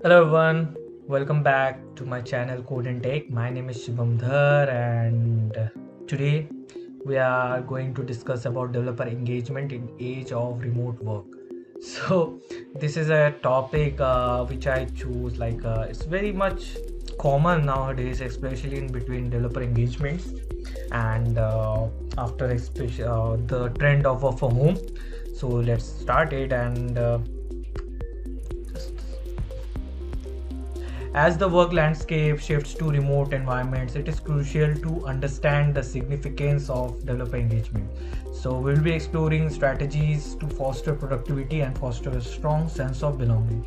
Hello everyone, welcome back to my channel Code and Tech. My name is Shubham Dhar and today we are going to discuss about developer engagement in age of remote work. So this is a topic which I choose it's very much common nowadays, especially in between developer engagements and after especially the trend of work from home. So let's start it and as the work landscape shifts to remote environments, it is crucial to understand the significance of developer engagement. So, we'll be exploring strategies to foster productivity and foster a strong sense of belonging.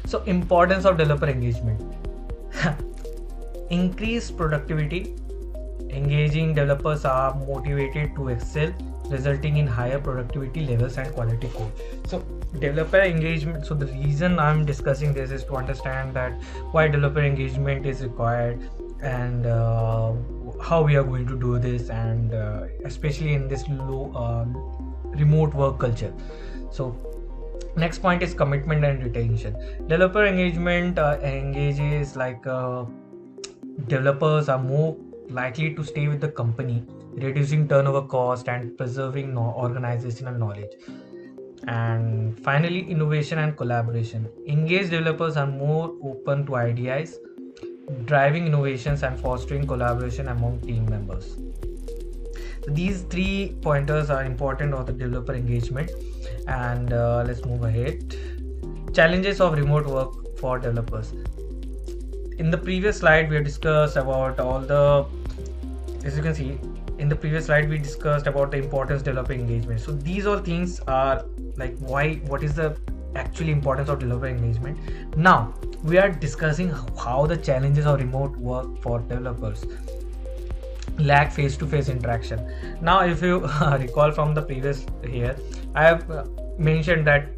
So, importance of developer engagement. Increased productivity. Engaging developers are motivated to excel, resulting in higher productivity levels and quality code. So developer engagement, so the reason I'm discussing this is to understand that why developer engagement is required and how we are going to do this, and especially in this low remote work culture. So next point is commitment and retention. Developer engagement engages developers are more likely to stay with the company, reducing turnover cost and preserving organizational knowledge. And finally, innovation and collaboration. Engaged developers are more open to ideas, driving innovations and fostering collaboration among team members. So these three pointers are important of the developer engagement. And let's move ahead. Challenges of remote work for developers. In the previous slide, we discussed about all the, as you can see, in the previous slide we discussed about the importance of developer engagement. So these all things are like what is the actually importance of developer engagement. Now we are discussing how the challenges of remote work for developers. Lack face-to-face interaction. Now if you recall from the previous here, I have mentioned that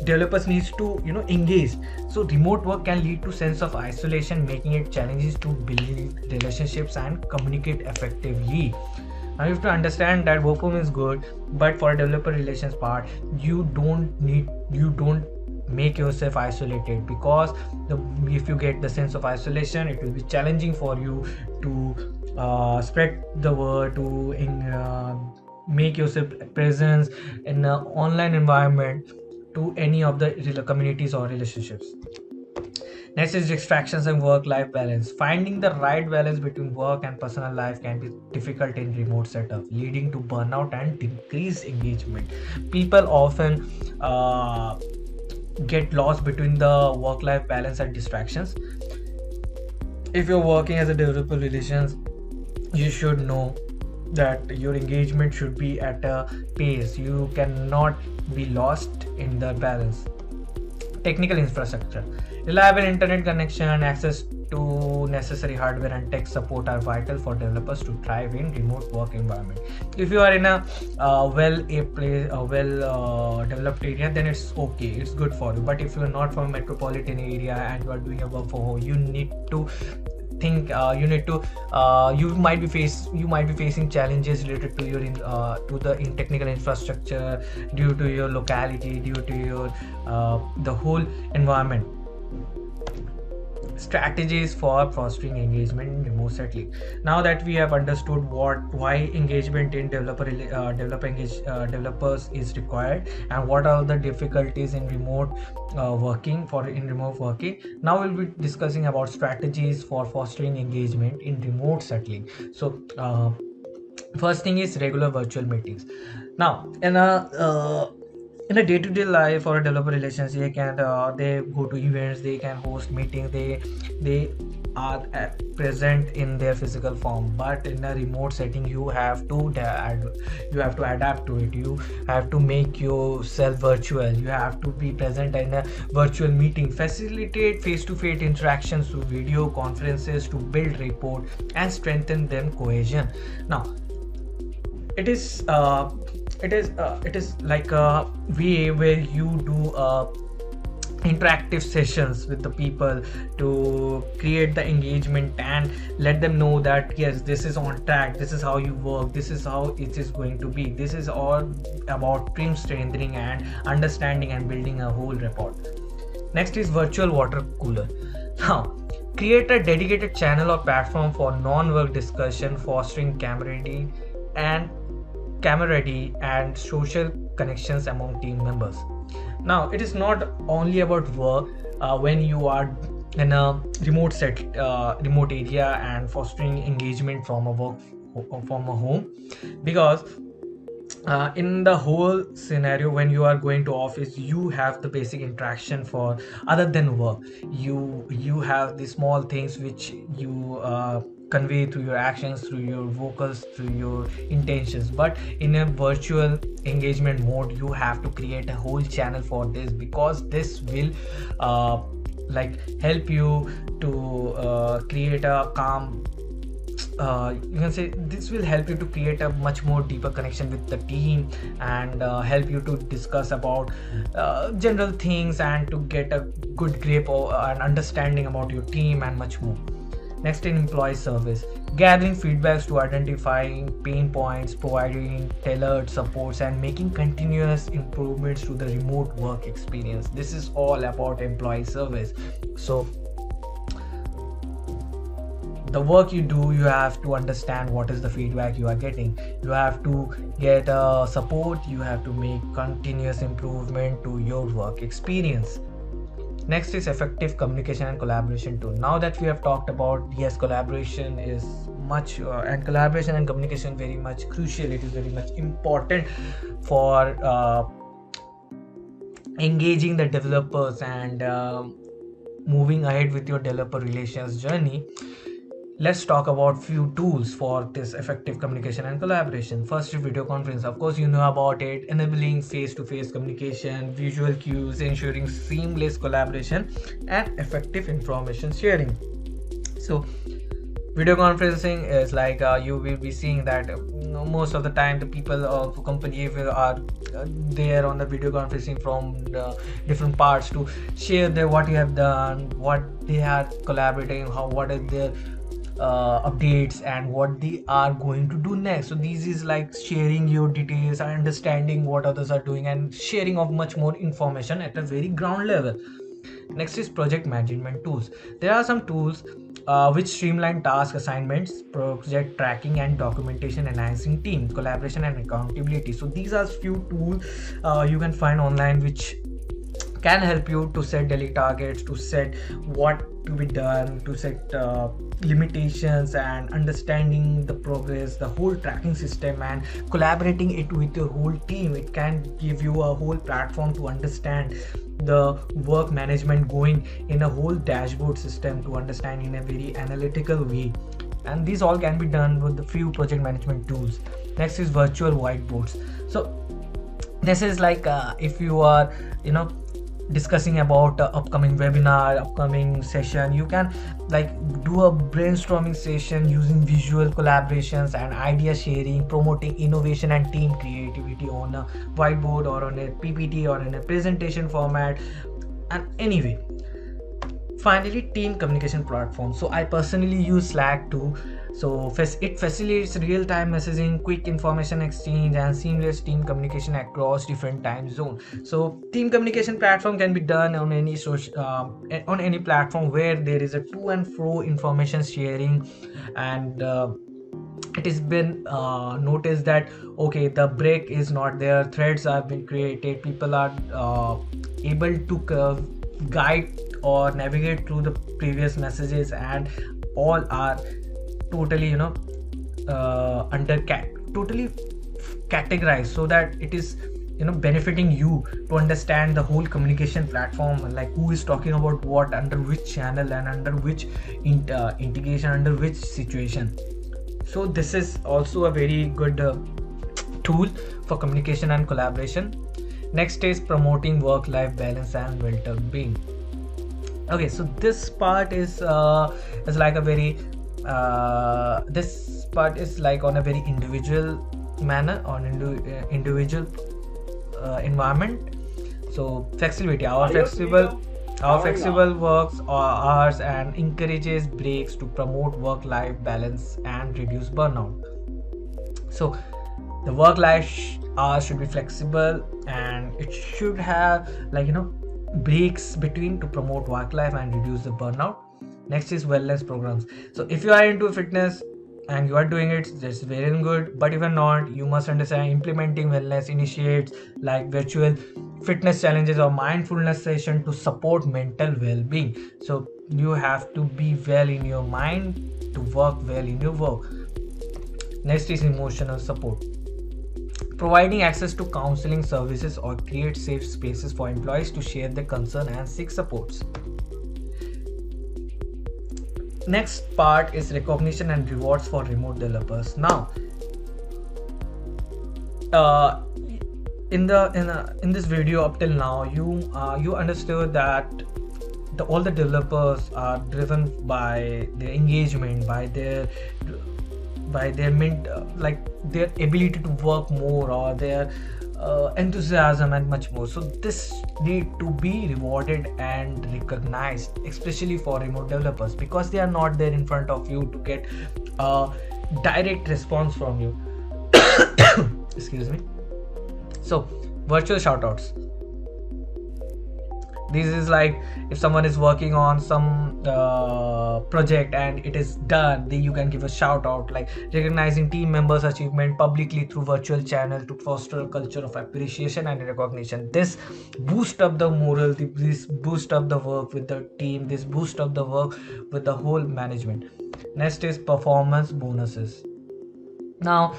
developers needs to engage. So remote work can lead to sense of isolation, making it challenges to build relationships and communicate effectively. Now you have to understand that work home is good, but for developer relations part, you don't make yourself isolated, because if you get the sense of isolation, it will be challenging for you to spread the word, to make yourself presence in an online environment to any of the communities or relationships. Next is distractions and work-life balance. Finding the right balance between work and personal life can be difficult in remote setup, leading to burnout and decreased engagement. People often get lost between the work-life balance and distractions. If you're working as a developer relations, you should know that your engagement should be at a pace. You cannot be lost in the balance. Technical infrastructure. Reliable internet connection and access to necessary hardware and tech support are vital for developers to thrive in remote work environment. If you are in a developed area, then it's okay, it's good for you. But if you are not from a metropolitan area and you are doing a work from home, you need to think you might be facing challenges related to your technical infrastructure, due to your locality, due to your the whole environment. Strategies for fostering engagement in remote settling. Now that we have understood why engagement in developers is required, and what are the difficulties in remote working, now we'll be discussing about strategies for fostering engagement in remote settling. So first thing is regular virtual meetings. Now in a day-to-day life or a developer relations, they go to events, they can host meetings, they are present in their physical form. But in a remote setting, you have to adapt to it. You have to make yourself virtual. You have to be present in a virtual meeting. Facilitate face-to-face interactions through video conferences to build rapport and strengthen them cohesion. Now it is like a way where you do interactive sessions with the people to create the engagement and let them know that yes, this is on track, this is how you work, this is how it is going to be. This is all about team strengthening and understanding and building a whole rapport. Next is virtual water cooler. Now, create a dedicated channel or platform for non-work discussion, fostering camaraderie and social connections among team members. Now, it is not only about work when you are in a remote area and fostering engagement from a home, because in the whole scenario when you are going to office, you have the basic interaction for other than work. You have the small things which you convey through your actions, through your vocals, through your intentions. But in a virtual engagement mode, you have to create a whole channel for this, because this will like help you to create a calm, you can say this will help you to create a much more deeper connection with the team, and help you to discuss about general things and to get a good grip or an understanding about your team and much more. Next, in employee service, gathering feedbacks to identifying pain points, providing tailored supports, and making continuous improvements to the remote work experience. This is all about employee service. So the work you do, you have to understand what is the feedback you are getting. You have to get support. You have to make continuous improvement to your work experience. Next is effective communication and collaboration tool. Now that we have talked about, yes, collaboration is much and collaboration and communication very much crucial. It is very much important for engaging the developers and moving ahead with your developer relations journey. Let's talk about few tools for this effective communication and collaboration. First is video conference. Of course, you know about it, enabling face-to-face communication, visual cues, ensuring seamless collaboration and effective information sharing. So video conferencing is like you will be seeing that most of the time the people of company are there on the video conferencing from the different parts to share their what you have done, what they are collaborating, what is their updates and what they are going to do next. So this is like sharing your details and understanding what others are doing and sharing of much more information at a very ground level. Next is project management tools. There are some tools which streamline task assignments, project tracking and documentation, enhancing team collaboration and accountability. So these are few tools you can find online which can help you to set daily targets, to set what to be done, to set limitations and understanding the progress, the whole tracking system and collaborating it with your whole team. It can give you a whole platform to understand the work management going in a whole dashboard system, to understand in a very analytical way. And these all can be done with the few project management tools. Next is virtual whiteboards. So this is like if you are discussing about upcoming webinar, upcoming session, you can like do a brainstorming session using visual collaborations and idea sharing, promoting innovation and team creativity on a whiteboard or on a PPT or in a presentation format. And anyway, finally, team communication platform. So I personally use Slack too. So it facilitates real-time messaging, quick information exchange and seamless team communication across different time zones. So team communication platform can be done on any on any platform where there is a to and fro information sharing, and it has been noticed that okay, the break is not there, threads have been created, people are able to guide or navigate through the previous messages, and all are totally totally categorized so that it is benefiting you to understand the whole communication platform, like who is talking about what, under which channel and under which integration, under which situation. So this is also a very good tool for communication and collaboration. Next is promoting work-life balance and well-being. Okay, so this part is like a very this part is like on a very individual manner, on individual environment. So flexibility, our flexible Our flexible works hours and encourages breaks to promote work-life balance and reduce burnout. So the work-life hours should be flexible, and it should have breaks between to promote work-life and reduce the burnout. Next is wellness programs. So if you are into fitness and you are doing it, that's very good. But if you're not, you must understand implementing wellness initiates like virtual fitness challenges or mindfulness session to support mental well-being. So you have to be well in your mind to work well in your work. Next is emotional support. Providing access to counseling services or create safe spaces for employees to share their concern and seek supports. Next part is recognition and rewards for remote developers. Now, in this video up till now, you understood that all the developers are driven by their engagement, by their their ability to work more, or their enthusiasm and much more. So this need to be rewarded and recognized, especially for remote developers, because they are not there in front of you to get a direct response from you. Excuse me. So virtual shoutouts. This is like if someone is working on some project and it is done, then you can give a shout out, like recognizing team members' achievement publicly through virtual channel to foster a culture of appreciation and recognition. This boost up the morale, this boost up the work with the team, this boost up the work with the whole management. Next is performance bonuses. Now,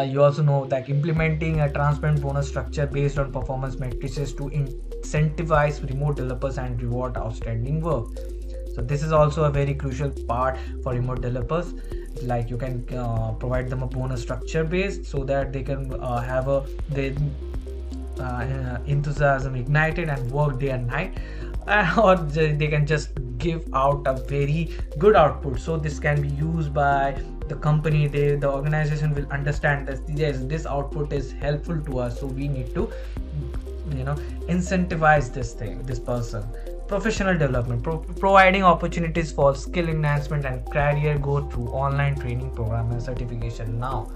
you also know that implementing a transparent bonus structure based on performance matrices to incentivize remote developers and reward outstanding work. So this is also a very crucial part for remote developers. Like you can provide them a bonus structure based, so that they can have their enthusiasm ignited and work day and night, or they can just give out a very good output. So this can be used by the company. The organization will understand that yes, this output is helpful to us, so we need to incentivize this person. Professional development, providing opportunities for skill enhancement and career growth through online training program and certification. Now,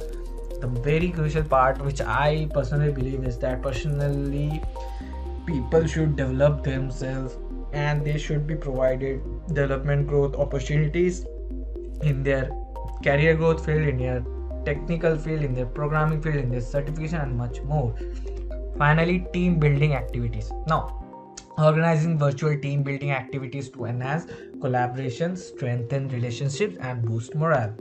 the very crucial part, which I personally believe, is that personally people should develop themselves, and they should be provided development growth opportunities in their career growth field, in their technical field, in their programming field, in their certification, and much more. Finally, team building activities. Now, organizing virtual team building activities to enhance collaboration, strengthen relationships, and boost morale.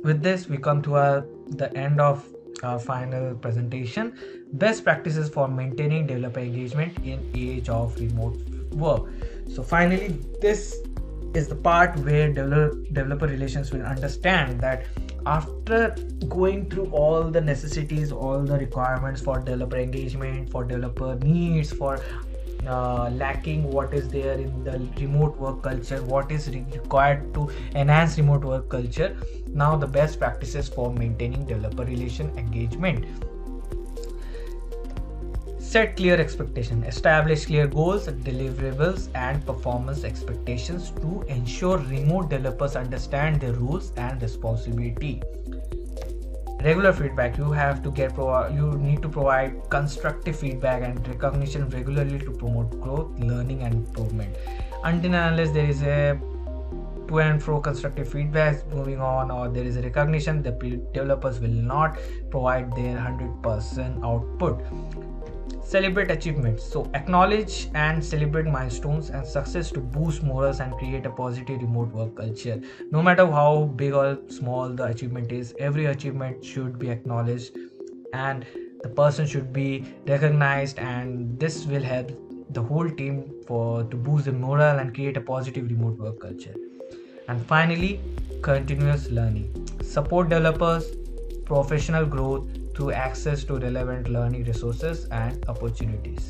With this, we come to the end of our final presentation. Best practices for maintaining developer engagement in age of remote work. So finally, this is the part where developer relations will understand that after going through all the necessities, all the requirements for developer engagement, for developer needs, for lacking what is there in the remote work culture, what is required to enhance remote work culture. Now the best practices for maintaining developer relation engagement. Set clear expectations, establish clear goals, deliverables, and performance expectations to ensure remote developers understand their roles and responsibility. Regular feedback. You need to provide constructive feedback and recognition regularly to promote growth, learning, and improvement. Until and unless there is a to and fro constructive feedback moving on, or there is a recognition, the developers will not provide their 100% output. Celebrate achievements. So acknowledge and celebrate milestones and success to boost morals and create a positive remote work culture. No matter how big or small the achievement is, every achievement should be acknowledged and the person should be recognized, and this will help the whole team to boost the morale and create a positive remote work culture. And finally, continuous learning. Support developers' professional growth through access to relevant learning resources and opportunities.